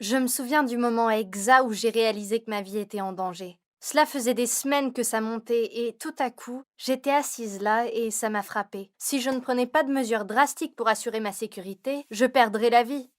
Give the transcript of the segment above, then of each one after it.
Je me souviens du moment exact où j'ai réalisé que ma vie était en danger. Cela faisait des semaines que ça montait et tout à coup, j'étais assise là et ça m'a frappée. Si je ne prenais pas de mesures drastiques pour assurer ma sécurité, je perdrais la vie.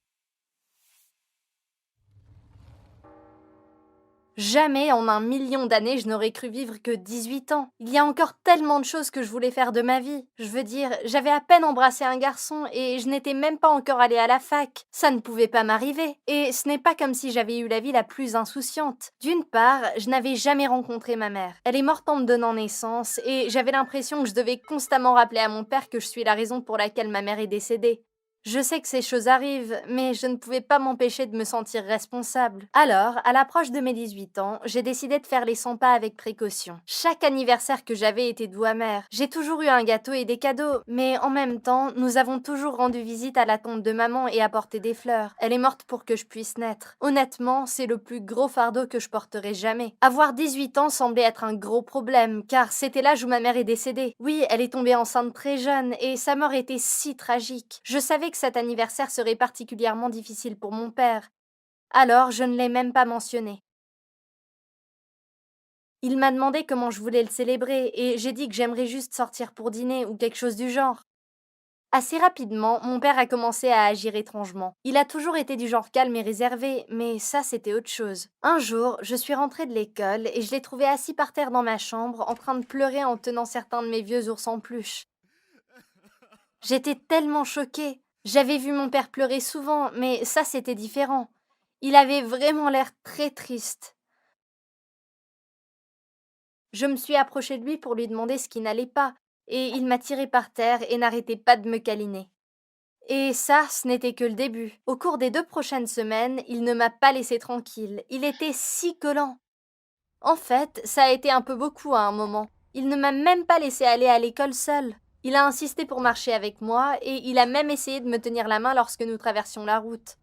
Jamais en 1 million d'années je n'aurais cru vivre que 18 ans. Il y a encore tellement de choses que je voulais faire de ma vie. Je veux dire, j'avais à peine embrassé un garçon et je n'étais même pas encore allée à la fac. Ça ne pouvait pas m'arriver. Et ce n'est pas comme si j'avais eu la vie la plus insouciante. D'une part, je n'avais jamais rencontré ma mère. Elle est morte en me donnant naissance et j'avais l'impression que je devais constamment rappeler à mon père que je suis la raison pour laquelle ma mère est décédée. Je sais que ces choses arrivent, mais je ne pouvais pas m'empêcher de me sentir responsable. Alors, à l'approche de mes 18 ans, j'ai décidé de faire les 100 pas avec précaution. Chaque anniversaire que j'avais était doux amer. J'ai toujours eu un gâteau et des cadeaux, mais en même temps, nous avons toujours rendu visite à la tombe de maman et apporté des fleurs. Elle est morte pour que je puisse naître. Honnêtement, c'est le plus gros fardeau que je porterai jamais. Avoir 18 ans semblait être un gros problème, car c'était l'âge où ma mère est décédée. Oui, elle est tombée enceinte très jeune, et sa mort était si tragique. Je savais que cet anniversaire serait particulièrement difficile pour mon père, alors je ne l'ai même pas mentionné. Il m'a demandé comment je voulais le célébrer, et j'ai dit que j'aimerais juste sortir pour dîner ou quelque chose du genre. Assez rapidement, mon père a commencé à agir étrangement. Il a toujours été du genre calme et réservé, mais ça c'était autre chose. Un jour, je suis rentrée de l'école et je l'ai trouvé assis par terre dans ma chambre en train de pleurer en tenant certains de mes vieux ours en peluche. J'étais tellement choquée. J'avais vu mon père pleurer souvent, mais ça c'était différent. Il avait vraiment l'air très triste. Je me suis approchée de lui pour lui demander ce qui n'allait pas, et il m'a tirée par terre et n'arrêtait pas de me câliner. Et ça, ce n'était que le début. Au cours des 2 prochaines semaines, il ne m'a pas laissé tranquille. Il était si collant. En fait, ça a été un peu beaucoup à un moment. Il ne m'a même pas laissé aller à l'école seul. Il a insisté pour marcher avec moi et il a même essayé de me tenir la main lorsque nous traversions la route.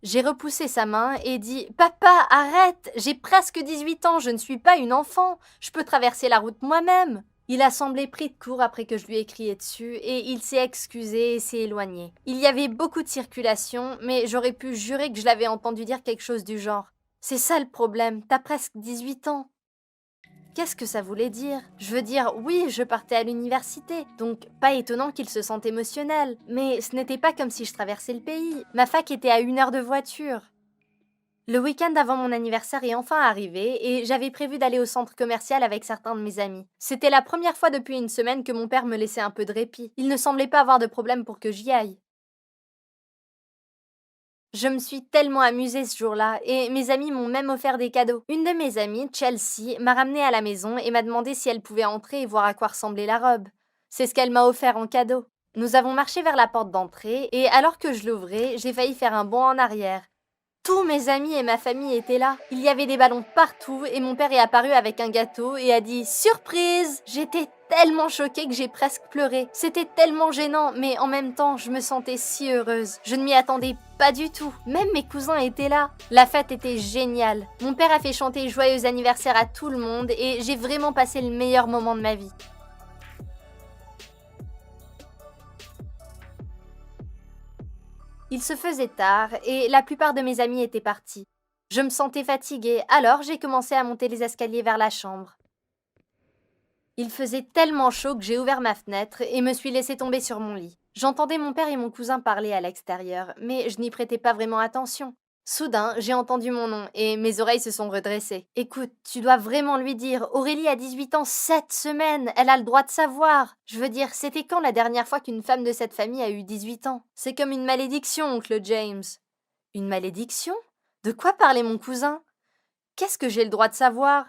J'ai repoussé sa main et dit « Papa, arrête! J'ai presque 18 ans, je ne suis pas une enfant. Je peux traverser la route moi-même. » Il a semblé pris de court après que je lui ai crié dessus et il s'est excusé et s'est éloigné. Il y avait beaucoup de circulation, mais j'aurais pu jurer que je l'avais entendu dire quelque chose du genre. C'est ça le problème, t'as presque 18 ans. Qu'est-ce que ça voulait dire? Je veux dire, oui, je partais à l'université, donc pas étonnant qu'il se sente émotionnel. Mais ce n'était pas comme si je traversais le pays. Ma fac était à 1 heure de voiture. Le week-end avant mon anniversaire est enfin arrivé et j'avais prévu d'aller au centre commercial avec certains de mes amis. C'était la première fois depuis une semaine que mon père me laissait un peu de répit. Il ne semblait pas avoir de problème pour que j'y aille. Je me suis tellement amusée ce jour-là et mes amis m'ont même offert des cadeaux. Une de mes amies, Chelsea, m'a ramenée à la maison et m'a demandé si elle pouvait entrer et voir à quoi ressemblait la robe. C'est ce qu'elle m'a offert en cadeau. Nous avons marché vers la porte d'entrée et alors que je l'ouvrais, j'ai failli faire un bond en arrière. Tous mes amis et ma famille étaient là. Il y avait des ballons partout et mon père est apparu avec un gâteau et a dit «Surprise!». J'étais tellement choquée que j'ai presque pleuré. C'était tellement gênant, mais en même temps, je me sentais si heureuse. Je ne m'y attendais pas du tout. Même mes cousins étaient là. La fête était géniale. Mon père a fait chanter joyeux anniversaire à tout le monde et j'ai vraiment passé le meilleur moment de ma vie. Il se faisait tard et la plupart de mes amis étaient partis. Je me sentais fatiguée, alors j'ai commencé à monter les escaliers vers la chambre. Il faisait tellement chaud que j'ai ouvert ma fenêtre et me suis laissée tomber sur mon lit. J'entendais mon père et mon cousin parler à l'extérieur, mais je n'y prêtais pas vraiment attention. Soudain, j'ai entendu mon nom et mes oreilles se sont redressées. Écoute, tu dois vraiment lui dire, Aurélie a 18 ans cette semaine, elle a le droit de savoir. Je veux dire, c'était quand la dernière fois qu'une femme de cette famille a eu 18 ans? C'est comme une malédiction, oncle James. Une malédiction? De quoi parlait mon cousin? Qu'est-ce que j'ai le droit de savoir?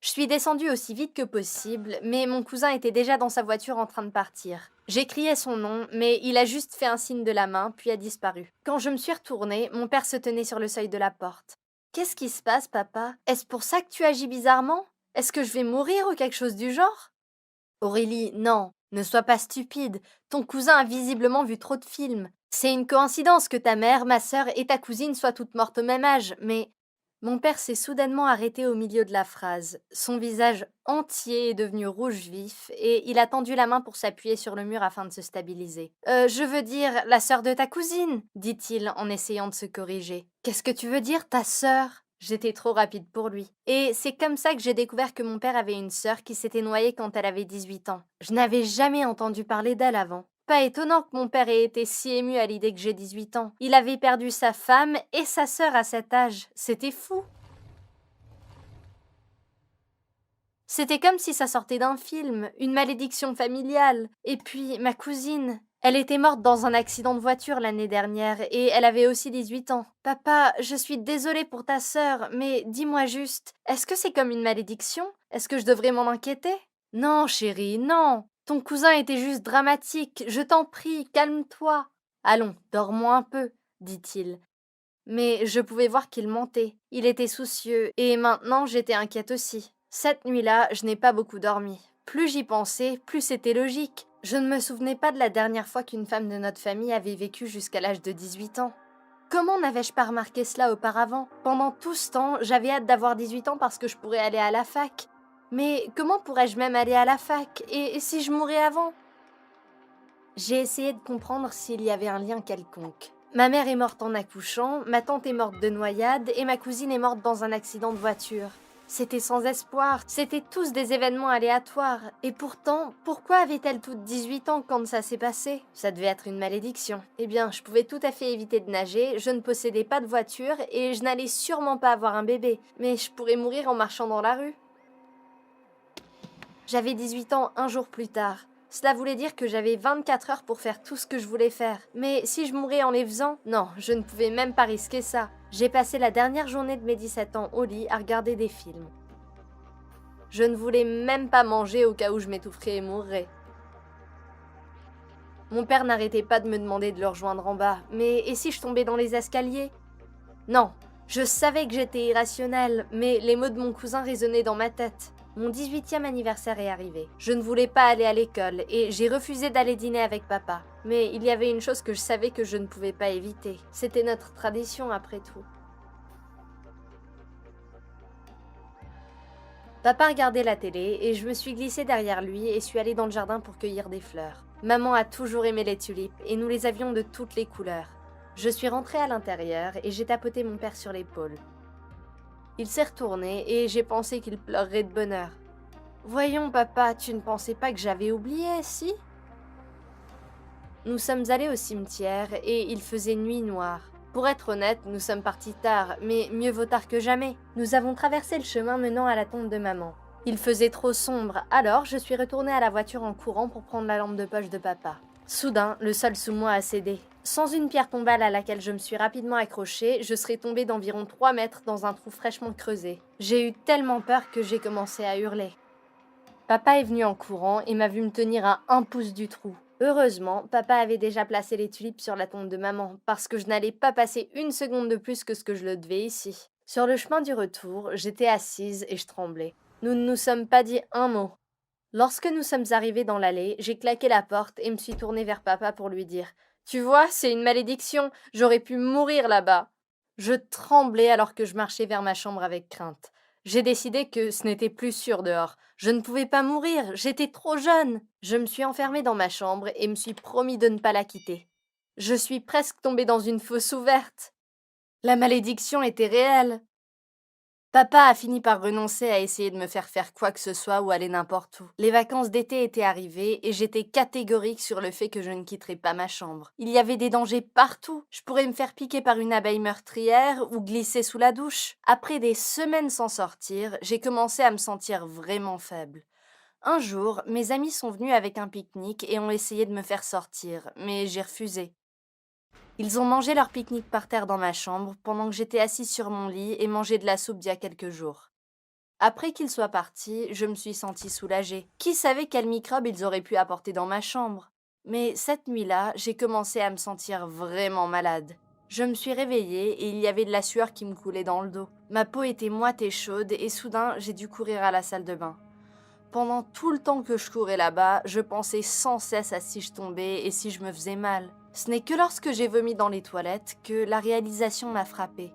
Je suis descendue aussi vite que possible, mais mon cousin était déjà dans sa voiture en train de partir. J'ai crié son nom, mais il a juste fait un signe de la main, puis a disparu. Quand je me suis retournée, mon père se tenait sur le seuil de la porte. Qu'est-ce qui se passe, papa? Est-ce pour ça que tu agis bizarrement? Est-ce que je vais mourir ou quelque chose du genre? Aurélie, non, ne sois pas stupide. Ton cousin a visiblement vu trop de films. C'est une coïncidence que ta mère, ma sœur et ta cousine soient toutes mortes au même âge, mais Mon père s'est soudainement arrêté au milieu de la phrase. Son visage entier est devenu rouge vif et il a tendu la main pour s'appuyer sur le mur afin de se stabiliser. Je veux dire la sœur de ta cousine, dit-il en essayant de se corriger. Qu'est-ce que tu veux dire, ta sœur? J'étais trop rapide pour lui. Et c'est comme ça que j'ai découvert que mon père avait une sœur qui s'était noyée quand elle avait 18 ans. Je n'avais jamais entendu parler d'elle avant. Pas étonnant que mon père ait été si ému à l'idée que j'ai 18 ans. Il avait perdu sa femme et sa sœur à cet âge. C'était fou. C'était comme si ça sortait d'un film, une malédiction familiale. Et puis, ma cousine, elle était morte dans un accident de voiture l'année dernière et elle avait aussi 18 ans. Papa, je suis désolée pour ta sœur, mais dis-moi juste, est-ce que c'est comme une malédiction? Est-ce que je devrais m'en inquiéter? Non, chérie, non. Ton cousin était juste dramatique. Je t'en prie, calme-toi. Allons, dors-moi un peu, dit-il. Mais je pouvais voir qu'il mentait. Il était soucieux, et maintenant j'étais inquiète aussi. Cette nuit-là, je n'ai pas beaucoup dormi. Plus j'y pensais, plus c'était logique. Je ne me souvenais pas de la dernière fois qu'une femme de notre famille avait vécu jusqu'à l'âge de 18 ans. Comment n'avais-je pas remarqué cela auparavant? Pendant tout ce temps, j'avais hâte d'avoir 18 ans parce que je pourrais aller à la fac. Mais comment pourrais-je même aller à la fac? Et si je mourais avant? J'ai essayé de comprendre s'il y avait un lien quelconque. Ma mère est morte en accouchant, ma tante est morte de noyade et ma cousine est morte dans un accident de voiture. C'était sans espoir, c'étaient tous des événements aléatoires. Et pourtant, pourquoi avait-elle toutes 18 ans quand ça s'est passé? Ça devait être une malédiction. Eh bien, je pouvais tout à fait éviter de nager, je ne possédais pas de voiture et je n'allais sûrement pas avoir un bébé. Mais je pourrais mourir en marchant dans la rue. J'avais 18 ans un jour plus tard. Cela voulait dire que j'avais 24 heures pour faire tout ce que je voulais faire. Mais si je mourais en les faisant, non, je ne pouvais même pas risquer ça. J'ai passé la dernière journée de mes 17 ans au lit à regarder des films. Je ne voulais même pas manger au cas où je m'étoufferais et mourrais. Mon père n'arrêtait pas de me demander de le rejoindre en bas. Mais et si je tombais dans les escaliers? Non, je savais que j'étais irrationnelle, mais les mots de mon cousin résonnaient dans ma tête. Mon 18e anniversaire est arrivé. Je ne voulais pas aller à l'école et j'ai refusé d'aller dîner avec papa. Mais il y avait une chose que je savais que je ne pouvais pas éviter. C'était notre tradition après tout. Papa regardait la télé et je me suis glissée derrière lui et suis allée dans le jardin pour cueillir des fleurs. Maman a toujours aimé les tulipes et nous les avions de toutes les couleurs. Je suis rentrée à l'intérieur et j'ai tapoté mon père sur l'épaule. Il s'est retourné et j'ai pensé qu'il pleurerait de bonheur. « Voyons, papa, tu ne pensais pas que j'avais oublié, si ?» Nous sommes allés au cimetière et il faisait nuit noire. Pour être honnête, nous sommes partis tard, mais mieux vaut tard que jamais. Nous avons traversé le chemin menant à la tombe de maman. Il faisait trop sombre, alors je suis retournée à la voiture en courant pour prendre la lampe de poche de papa. Soudain, le sol sous moi a cédé. Sans une pierre tombale à laquelle je me suis rapidement accrochée, je serais tombée d'environ 3 mètres dans un trou fraîchement creusé. J'ai eu tellement peur que j'ai commencé à hurler. Papa est venu en courant et m'a vu me tenir à 1 pouce du trou. Heureusement, papa avait déjà placé les tulipes sur la tombe de maman, parce que je n'allais pas passer une seconde de plus que ce que je le devais ici. Sur le chemin du retour, j'étais assise et je tremblais. Nous ne nous sommes pas dit un mot. Lorsque nous sommes arrivés dans l'allée, j'ai claqué la porte et me suis tournée vers papa pour lui dire « Tu vois, c'est une malédiction, j'aurais pu mourir là-bas !» Je tremblais alors que je marchais vers ma chambre avec crainte. J'ai décidé que ce n'était plus sûr dehors. Je ne pouvais pas mourir, j'étais trop jeune. Je me suis enfermée dans ma chambre et me suis promis de ne pas la quitter. Je suis presque tombée dans une fosse ouverte. La malédiction était réelle. Papa a fini par renoncer à essayer de me faire quoi que ce soit ou aller n'importe où. Les vacances d'été étaient arrivées et j'étais catégorique sur le fait que je ne quitterais pas ma chambre. Il y avait des dangers partout. Je pourrais me faire piquer par une abeille meurtrière ou glisser sous la douche. Après des semaines sans sortir, j'ai commencé à me sentir vraiment faible. Un jour, mes amis sont venus avec un pique-nique et ont essayé de me faire sortir, mais j'ai refusé. Ils ont mangé leur pique-nique par terre dans ma chambre pendant que j'étais assise sur mon lit et mangeais de la soupe d'il y a quelques jours. Après qu'ils soient partis, je me suis sentie soulagée. Qui savait quels microbes ils auraient pu apporter dans ma chambre? Mais cette nuit-là, j'ai commencé à me sentir vraiment malade. Je me suis réveillée et il y avait de la sueur qui me coulait dans le dos. Ma peau était moite et chaude et soudain, j'ai dû courir à la salle de bain. Pendant tout le temps que je courais là-bas, je pensais sans cesse à si je tombais et si je me faisais mal. Ce n'est que lorsque j'ai vomi dans les toilettes que la réalisation m'a frappée.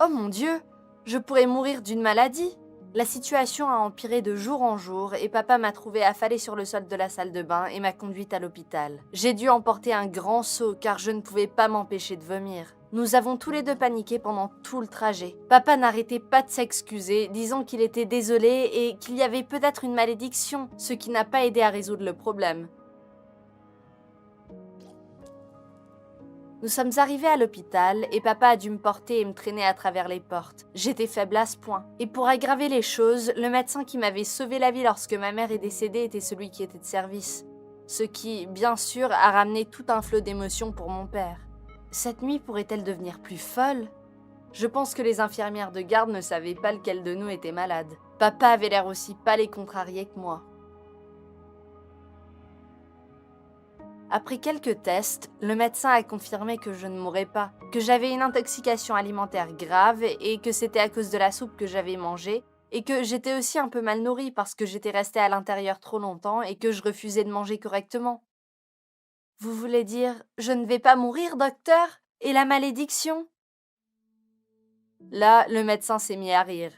Oh mon Dieu! Je pourrais mourir d'une maladie. La situation a empiré de jour en jour et papa m'a trouvée affalée sur le sol de la salle de bain et m'a conduite à l'hôpital. J'ai dû emporter un grand seau car je ne pouvais pas m'empêcher de vomir. Nous avons tous les deux paniqué pendant tout le trajet. Papa n'arrêtait pas de s'excuser, disant qu'il était désolé et qu'il y avait peut-être une malédiction, ce qui n'a pas aidé à résoudre le problème. Nous sommes arrivés à l'hôpital et papa a dû me porter et me traîner à travers les portes. J'étais faible à ce point. Et pour aggraver les choses, le médecin qui m'avait sauvé la vie lorsque ma mère est décédée était celui qui était de service. Ce qui, bien sûr, a ramené tout un flot d'émotions pour mon père. Cette nuit pourrait-elle devenir plus folle? Je pense que les infirmières de garde ne savaient pas lequel de nous était malade. Papa avait l'air aussi pâle et contrarié que moi. Après quelques tests, le médecin a confirmé que je ne mourrais pas, que j'avais une intoxication alimentaire grave et que c'était à cause de la soupe que j'avais mangée, et que j'étais aussi un peu mal nourrie parce que j'étais restée à l'intérieur trop longtemps et que je refusais de manger correctement. Vous voulez dire, je ne vais pas mourir, docteur? Et la malédiction? Là, le médecin s'est mis à rire.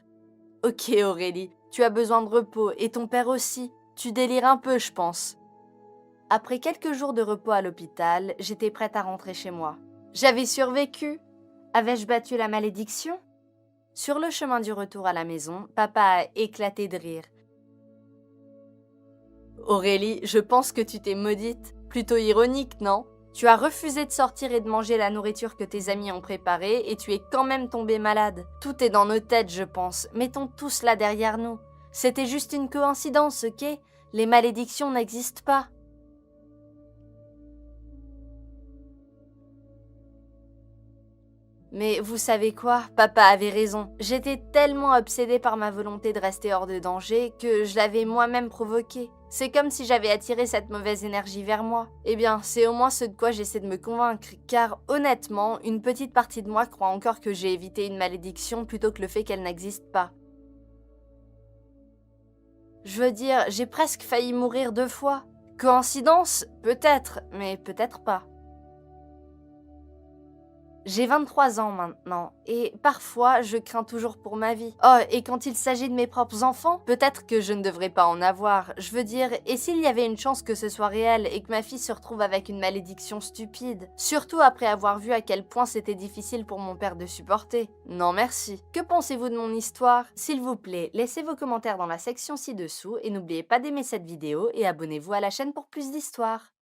Ok Aurélie, tu as besoin de repos, et ton père aussi. Tu délires un peu, je pense. Après quelques jours de repos à l'hôpital, j'étais prête à rentrer chez moi. J'avais survécu. Avais-je battu la malédiction? Sur le chemin du retour à la maison, papa a éclaté de rire. Aurélie, je pense que tu t'es maudite. Plutôt ironique, non? Tu as refusé de sortir et de manger la nourriture que tes amis ont préparée et tu es quand même tombée malade. Tout est dans nos têtes, je pense. Mettons tout cela derrière nous. C'était juste une coïncidence, ok? Les malédictions n'existent pas. Mais vous savez quoi? Papa avait raison. J'étais tellement obsédée par ma volonté de rester hors de danger que je l'avais moi-même provoquée. C'est comme si j'avais attiré cette mauvaise énergie vers moi. Eh bien, c'est au moins ce de quoi j'essaie de me convaincre, car honnêtement, une petite partie de moi croit encore que j'ai évité une malédiction plutôt que le fait qu'elle n'existe pas. Je veux dire, j'ai presque failli mourir 2 fois. Coïncidence? Peut-être, mais peut-être pas. J'ai 23 ans maintenant, et parfois je crains toujours pour ma vie. Oh, et quand il s'agit de mes propres enfants, peut-être que je ne devrais pas en avoir. Je veux dire, et s'il y avait une chance que ce soit réel et que ma fille se retrouve avec une malédiction stupide? Surtout après avoir vu à quel point c'était difficile pour mon père de supporter. Non merci. Que pensez-vous de mon histoire? S'il vous plaît, laissez vos commentaires dans la section ci-dessous et n'oubliez pas d'aimer cette vidéo et abonnez-vous à la chaîne pour plus d'histoires.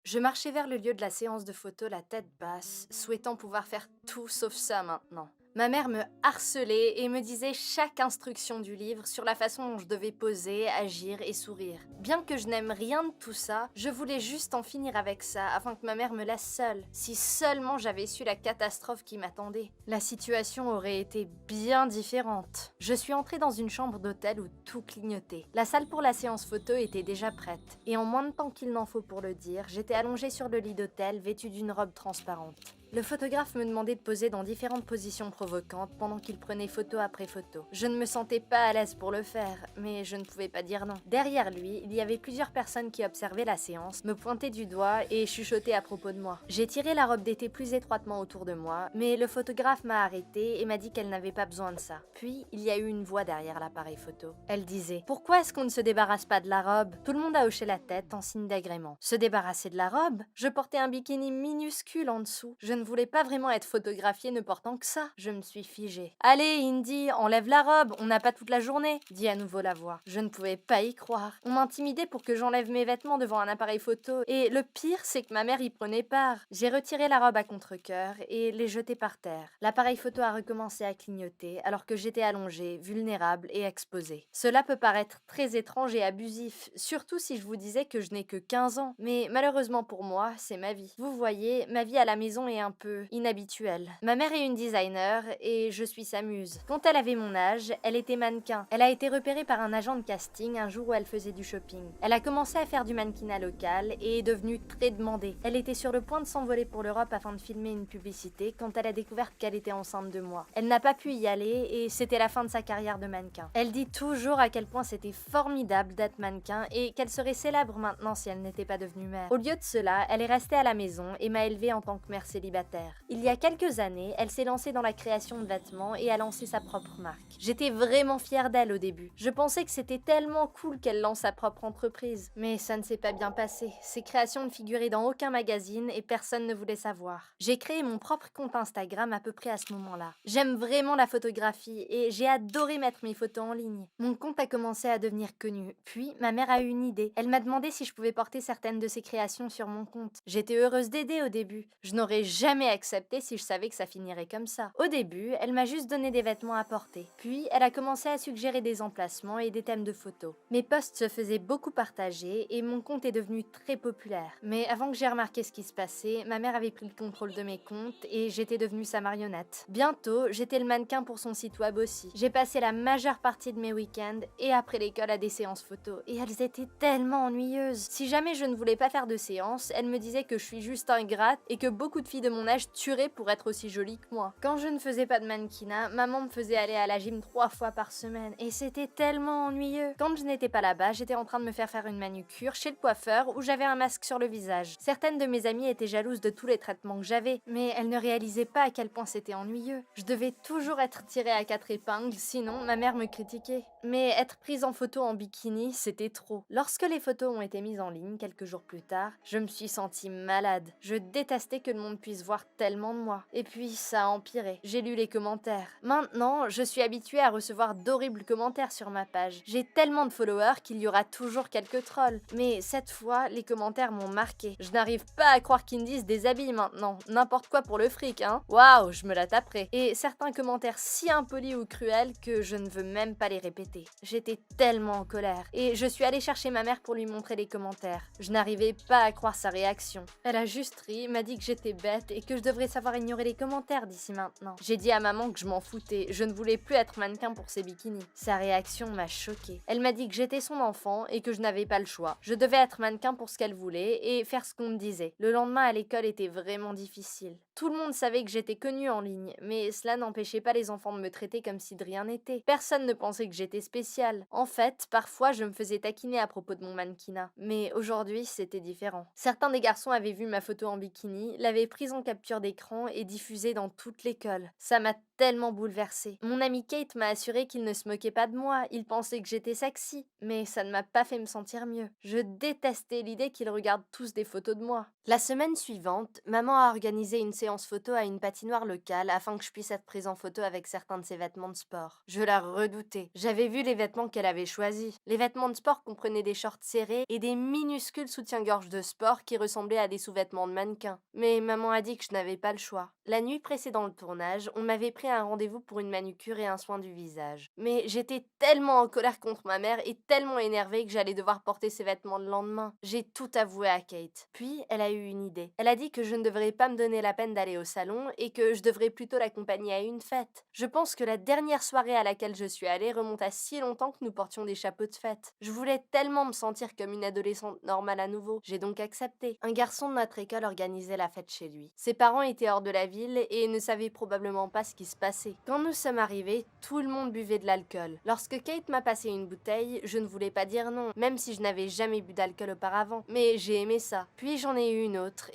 Je marchais vers le lieu de la séance de photo la tête basse, souhaitant pouvoir faire tout sauf ça maintenant. Ma mère me harcelait et me disait chaque instruction du livre sur la façon dont je devais poser, agir et sourire. Bien que je n'aime rien de tout ça, je voulais juste en finir avec ça afin que ma mère me laisse seule. Si seulement j'avais su la catastrophe qui m'attendait. La situation aurait été bien différente. Je suis entrée dans une chambre d'hôtel où tout clignotait. La salle pour la séance photo était déjà prête. Et en moins de temps qu'il n'en faut pour le dire, j'étais allongée sur le lit d'hôtel vêtue d'une robe transparente. Le photographe me demandait de poser dans différentes positions provocantes pendant qu'il prenait photo après photo. Je ne me sentais pas à l'aise pour le faire, mais je ne pouvais pas dire non. Derrière lui, il y avait plusieurs personnes qui observaient la séance, me pointaient du doigt et chuchotaient à propos de moi. J'ai tiré la robe d'été plus étroitement autour de moi, mais le photographe m'a arrêtée et m'a dit qu'elle n'avait pas besoin de ça. Puis, il y a eu une voix derrière l'appareil photo. Elle disait « Pourquoi est-ce qu'on ne se débarrasse pas de la robe ?» Tout le monde a hoché la tête en signe d'agrément. Se débarrasser de la robe? Je portais un bikini minuscule en dessous. Je ne voulais pas vraiment être photographiée ne portant que ça. Je me suis figée. « Allez, Indy, enlève la robe, on n'a pas toute la journée !» dit à nouveau la voix. Je ne pouvais pas y croire. On m'intimidait pour que j'enlève mes vêtements devant un appareil photo. Et le pire, c'est que ma mère y prenait part. J'ai retiré la robe à contre-cœur et l'ai jetée par terre. L'appareil photo a recommencé à clignoter alors que j'étais allongée, vulnérable et exposée. Cela peut paraître très étrange et abusif, surtout si je vous disais que je n'ai que 15 ans. Mais malheureusement pour moi, c'est ma vie. Vous voyez, ma vie à la maison est un peu inhabituelle. Ma mère est une designer et je suis sa muse. Quand elle avait mon âge, elle était mannequin. Elle a été repérée par un agent de casting un jour où elle faisait du shopping. Elle a commencé à faire du mannequinat local et est devenue très demandée. Elle était sur le point de s'envoler pour l'Europe afin de filmer une publicité quand elle a découvert qu'elle était enceinte de moi. Elle n'a pas pu y aller et c'était la fin de sa carrière de mannequin. Elle dit toujours à quel point c'était formidable d'être mannequin et qu'elle serait célèbre maintenant si elle n'était pas devenue mère. Au lieu de cela, elle est restée à la maison et m'a élevée en tant que mère célibataire. célibataire. Il y a quelques années, elle s'est lancée dans la création de vêtements et a lancé sa propre marque. J'étais vraiment fière d'elle au début. Je pensais que c'était tellement cool qu'elle lance sa propre entreprise. Mais ça ne s'est pas bien passé. Ses créations ne figuraient dans aucun magazine et personne ne voulait savoir. J'ai créé mon propre compte Instagram à peu près à ce moment-là. J'aime vraiment la photographie et j'ai adoré mettre mes photos en ligne. Mon compte a commencé à devenir connu. Puis, ma mère a eu une idée. Elle m'a demandé si je pouvais porter certaines de ses créations sur mon compte. J'étais heureuse d'aider au début. Je n'aurais jamais accepté si je savais que ça finirait comme ça. Au début, elle m'a juste donné des vêtements à porter. Puis, elle a commencé à suggérer des emplacements et des thèmes de photos. Mes posts se faisaient beaucoup partager et mon compte est devenu très populaire. Mais avant que j'ai remarqué ce qui se passait, ma mère avait pris le contrôle de mes comptes et j'étais devenue sa marionnette. Bientôt, j'étais le mannequin pour son site web aussi. J'ai passé la majeure partie de mes week-ends et après l'école à des séances photos et elles étaient tellement ennuyeuses. Si jamais je ne voulais pas faire de séance, elle me disait que je suis juste ingrate et que beaucoup de filles de mon âge tueraient pour être aussi jolies que moi. Quand je ne faisais pas de mannequinat, maman me faisait aller à la gym 3 fois par semaine et c'était tellement ennuyeux. Quand je n'étais pas là-bas, j'étais en train de me faire une manucure chez le coiffeur où j'avais un masque sur le visage. Certaines de mes amies étaient jalouses de tous les traitements que j'avais, mais elles ne réalisaient pas à quel point c'était ennuyeux. Je devais toujours être tirée à 4 épingles, sinon ma mère me critiquait. Mais être prise en photo en bikini, c'était trop. Lorsque les photos ont été mises en ligne quelques jours plus tard, je me suis sentie malade. Je détestais que le monde puisse voir tellement de moi. Et puis ça a empiré. J'ai lu les commentaires. Maintenant, je suis habituée à recevoir d'horribles commentaires sur ma page. J'ai tellement de followers qu'il y aura toujours quelques trolls. Mais cette fois, les commentaires m'ont marqué. Je n'arrive pas à croire qu'Indy se déshabille maintenant. N'importe quoi pour le fric, hein. Waouh, je me la taperai. Et certains commentaires si impolis ou cruels que je ne veux même pas les répéter. J'étais tellement en colère. Et je suis allée chercher ma mère pour lui montrer les commentaires. Je n'arrivais pas à croire sa réaction. Elle a juste ri, m'a dit que j'étais bête et que je devrais savoir ignorer les commentaires d'ici maintenant. J'ai dit à maman que je m'en foutais. Je ne voulais plus être mannequin pour ses bikinis. Sa réaction m'a choquée. Elle m'a dit que j'étais son enfant et que je n'avais pas le choix. Je devais être mannequin pour ce qu'elle voulait et faire ce qu'on me disait. Le lendemain à l'école était vraiment difficile. Tout le monde savait que j'étais connue en ligne, mais cela n'empêchait pas les enfants de me traiter comme si de rien n'était. Personne ne pensait que j'étais spéciale. En fait, parfois je me faisais taquiner à propos de mon mannequinat. Mais aujourd'hui, c'était différent. Certains des garçons avaient vu ma photo en bikini, l'avaient prise en capture d'écran et diffusée dans toute l'école. Ça m'a tellement bouleversée. Mon ami Kate m'a assuré qu'il ne se moquait pas de moi, il pensait que j'étais sexy, mais ça ne m'a pas fait me sentir mieux. Je détestais l'idée qu'ils regardent tous des photos de moi. La semaine suivante, maman a organisé une séance photo à une patinoire locale afin que je puisse être prise en photo avec certains de ses vêtements de sport. Je la redoutais. J'avais vu les vêtements qu'elle avait choisis. Les vêtements de sport comprenaient des shorts serrés et des minuscules soutiens-gorge de sport qui ressemblaient à des sous-vêtements de mannequin. Mais maman a dit que je n'avais pas le choix. La nuit précédant le tournage, on m'avait pris un rendez-vous pour une manucure et un soin du visage. Mais j'étais tellement en colère contre ma mère et tellement énervée que j'allais devoir porter ses vêtements le lendemain. J'ai tout avoué à Kate. Puis, elle a eu une idée. Elle a dit que je ne devrais pas me donner la peine d'aller au salon et que je devrais plutôt l'accompagner à une fête. Je pense que la dernière soirée à laquelle je suis allée remonte à si longtemps que nous portions des chapeaux de fête. Je voulais tellement me sentir comme une adolescente normale à nouveau. J'ai donc accepté. Un garçon de notre école organisait la fête chez lui. Ses parents étaient hors de la ville et ne savaient probablement pas ce qui se passait. Quand nous sommes arrivés, tout le monde buvait de l'alcool. Lorsque Kate m'a passé une bouteille, je ne voulais pas dire non, même si je n'avais jamais bu d'alcool auparavant. Mais j'ai aimé ça. Puis j'en ai eu une autre,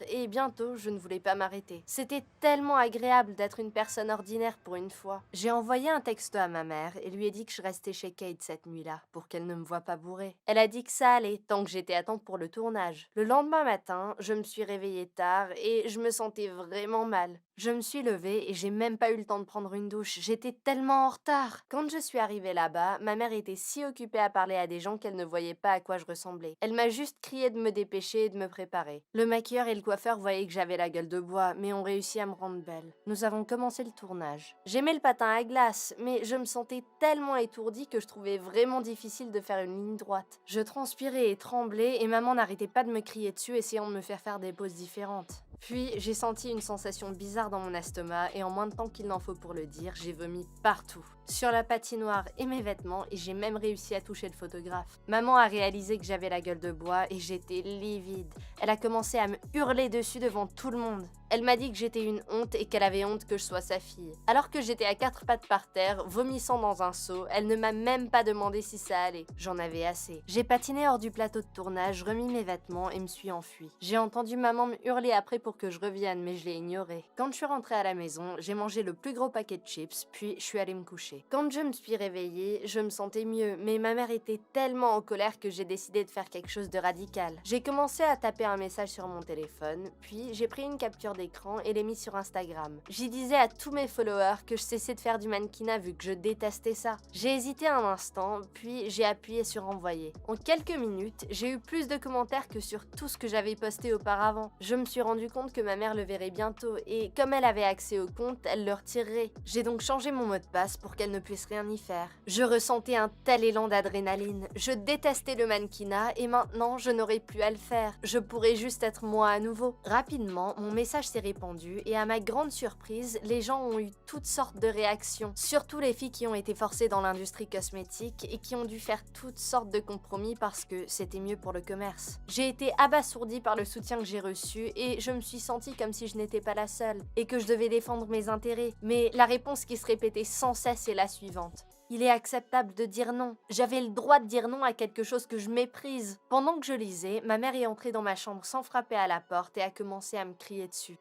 et bientôt je ne voulais pas m'arrêter. C'était tellement agréable d'être une personne ordinaire pour une fois. J'ai envoyé un texto à ma mère et lui ai dit que je restais chez Kate cette nuit-là, pour qu'elle ne me voie pas bourrée. Elle a dit que ça allait, tant que j'étais à temps pour le tournage. Le lendemain matin, je me suis réveillée tard et je me sentais vraiment mal. Je me suis levée et j'ai même pas eu le temps de prendre une douche. J'étais tellement en retard. Quand je suis arrivée là-bas, ma mère était si occupée à parler à des gens qu'elle ne voyait pas à quoi je ressemblais. Elle m'a juste crié de me dépêcher et de me préparer. Le maquilleur et le coiffeur voyaient que j'avais la gueule de bois, mais ont réussi à me rendre belle. Nous avons commencé le tournage. J'aimais le patin à glace, mais je me sentais tellement étourdie que je trouvais vraiment difficile de faire une ligne droite. Je transpirais et tremblais et maman n'arrêtait pas de me crier dessus, essayant de me faire des poses différentes. Puis, j'ai senti une sensation bizarre dans mon estomac et en moins de temps qu'il n'en faut pour le dire, j'ai vomi partout. Sur la patinoire et mes vêtements et j'ai même réussi à toucher le photographe. Maman a réalisé que j'avais la gueule de bois et j'étais livide. Elle a commencé à me hurler dessus devant tout le monde. Elle m'a dit que j'étais une honte et qu'elle avait honte que je sois sa fille. Alors que j'étais à quatre pattes par terre, vomissant dans un seau, elle ne m'a même pas demandé si ça allait. J'en avais assez. J'ai patiné hors du plateau de tournage, remis mes vêtements et me suis enfuie. J'ai entendu maman me hurler après pour que je revienne, mais je l'ai ignoré. Quand je suis rentrée à la maison, j'ai mangé le plus gros paquet de chips, puis je suis allée me coucher. Quand je me suis réveillée, je me sentais mieux, mais ma mère était tellement en colère que j'ai décidé de faire quelque chose de radical. J'ai commencé à taper un message sur mon téléphone, puis j'ai pris une capture d'écran et l'ai mis sur Instagram. J'y disais à tous mes followers que je cessais de faire du mannequinat vu que je détestais ça. J'ai hésité un instant, puis j'ai appuyé sur envoyer. En quelques minutes, j'ai eu plus de commentaires que sur tout ce que j'avais posté auparavant. Je me suis rendu compte que ma mère le verrait bientôt et comme elle avait accès au compte, elle le retirerait. J'ai donc changé mon mot de passe pour qu'elle ne puisse rien y faire. Je ressentais un tel élan d'adrénaline. Je détestais le mannequinat et maintenant je n'aurais plus à le faire. Je pourrais juste être moi à nouveau. Rapidement, mon message s'est répandu et à ma grande surprise, les gens ont eu toutes sortes de réactions. Surtout les filles qui ont été forcées dans l'industrie cosmétique et qui ont dû faire toutes sortes de compromis parce que c'était mieux pour le commerce. J'ai été abasourdie par le soutien que j'ai reçu et je me suis sentie comme si je n'étais pas la seule et que je devais défendre mes intérêts. Mais la réponse qui se répétait sans cesse est la suivante. Il est acceptable de dire non. J'avais le droit de dire non à quelque chose que je méprise. Pendant que je lisais, ma mère est entrée dans ma chambre sans frapper à la porte et a commencé à me crier dessus.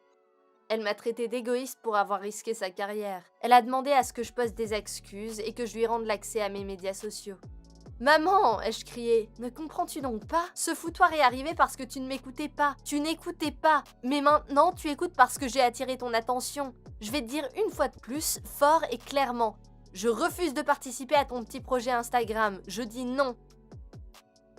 Elle m'a traité d'égoïste pour avoir risqué sa carrière. Elle a demandé à ce que je poste des excuses et que je lui rende l'accès à mes médias sociaux. Maman, ai-je crié, ne comprends-tu donc pas? Ce foutoir est arrivé parce que tu ne m'écoutais pas. Tu n'écoutais pas. Mais maintenant, tu écoutes parce que j'ai attiré ton attention. Je vais te dire une fois de plus, fort et clairement. Je refuse de participer à ton petit projet Instagram. Je dis non.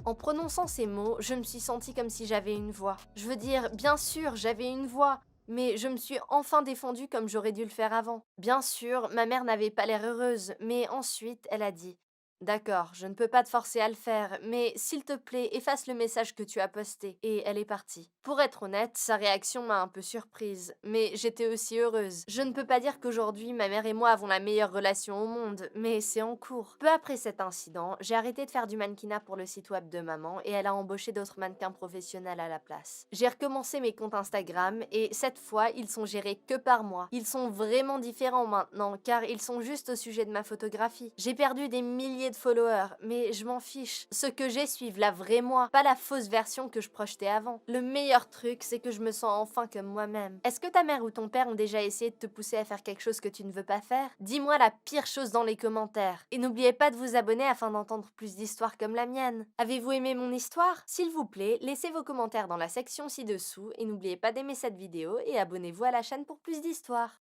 En prononçant ces mots, je me suis sentie comme si j'avais une voix. Je veux dire, bien sûr, j'avais une voix. Mais je me suis enfin défendue comme j'aurais dû le faire avant. Bien sûr, ma mère n'avait pas l'air heureuse, mais ensuite, elle a dit: D'accord, je ne peux pas te forcer à le faire, mais s'il te plaît, efface le message que tu as posté. Et elle est partie. Pour être honnête, sa réaction m'a un peu surprise, mais j'étais aussi heureuse. Je ne peux pas dire qu'aujourd'hui, ma mère et moi avons la meilleure relation au monde, mais c'est en cours. Peu après cet incident, j'ai arrêté de faire du mannequinat pour le site web de maman et elle a embauché d'autres mannequins professionnels à la place. J'ai recommencé mes comptes Instagram et cette fois, ils sont gérés que par moi. Ils sont vraiment différents maintenant, car ils sont juste au sujet de ma photographie. J'ai perdu des milliers de followers, mais je m'en fiche. Ce que j'ai suivent la vraie moi, pas la fausse version que je projetais avant. Le meilleur truc, c'est que je me sens enfin comme moi-même. Est-ce que ta mère ou ton père ont déjà essayé de te pousser à faire quelque chose que tu ne veux pas faire? Dis-moi la pire chose dans les commentaires. Et n'oubliez pas de vous abonner afin d'entendre plus d'histoires comme la mienne. Avez-vous aimé mon histoire? S'il vous plaît, laissez vos commentaires dans la section ci-dessous et n'oubliez pas d'aimer cette vidéo et abonnez-vous à la chaîne pour plus d'histoires.